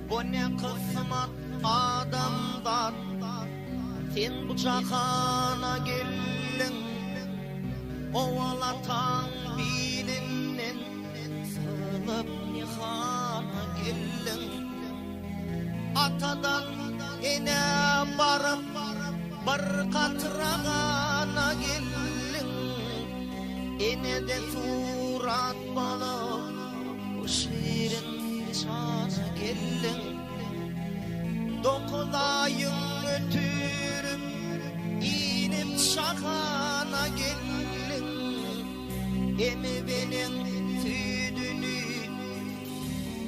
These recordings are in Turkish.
Bu ne kısmet adamdan, sen bu cahana geldin, ovalatan bilinden, sığınıp nihana geldin. Atadan ene barıp, bir katırağana geldin, ene de surat balıp, bu şiirin sana geldin. 9 ayın ötürüp inip şakana geldin. Emi benim südünü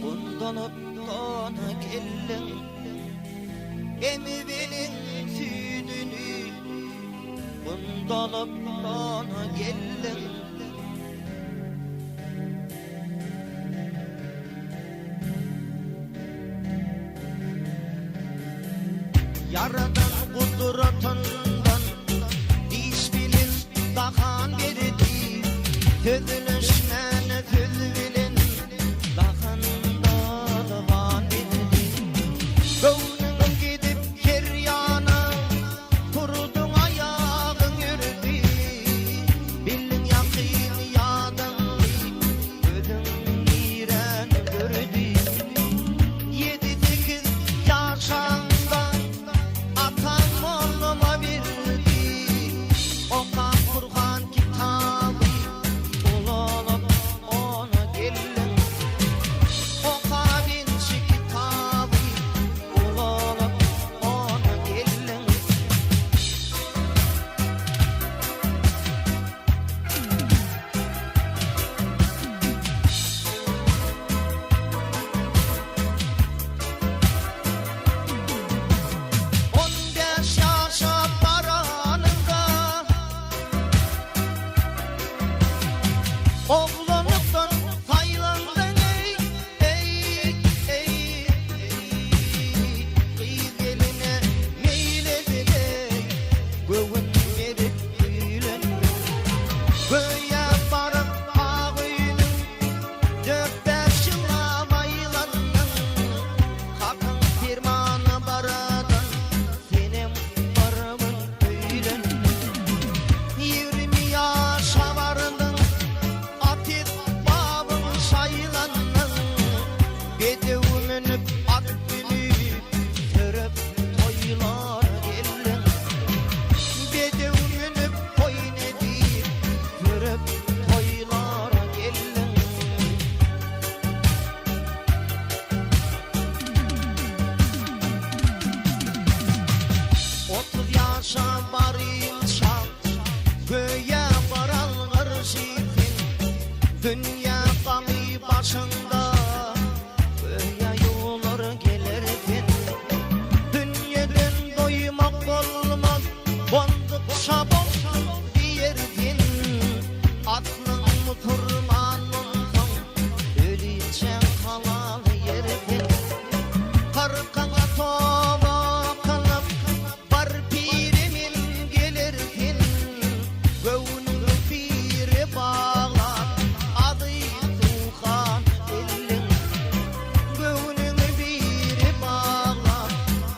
bundanıp dona geldin. Emi benim südünü bundanıp dona geldin. Yaradan kudratından diş bilin dahan verdi. Tözülüşmene söz bilin dahanda dahan verdi. Gönlün gidip keryana kurdun ayağın yürüdü. Bilin yakin yadın gözün iren gördü. 7-8 yaşan oğlanıktan saylandın ey geline meyledin ey göğün verip büyülen göğe barıp ağıyının 4-5 yıla baylandın kakın firmanı baradan senin barımın büyülen 20 yaşa vardın bedevümünüp at binip sürüp toylar geldin. Bedevümünüp koyun edip sürüp toylar geldin. Otuz yaşa varayım şans, göğe varan karşısın. Dünya kamı başında bondıkça diyerdin aklın mı turmanın öleceğim kalalı yerdin karkana toba kalıp var pirimin gelirdin gönlünü biri bağlar adı Tuhan elin gönlünü biri bağlar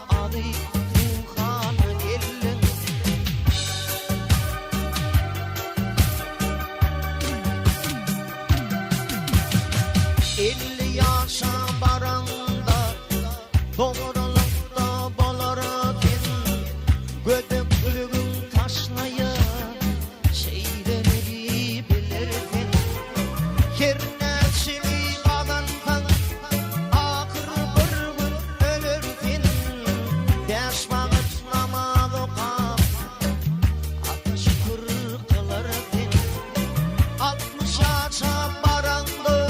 adı Tuhan elin. 50 yaşa baranda doğrulukta bolarken gödüklüğün taşlaya şeyleri bilirken kernesili adantan akır bir gün ölürken 5 vakit namaz okap ateş kırıklarken 60 yaşa baranda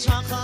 çakar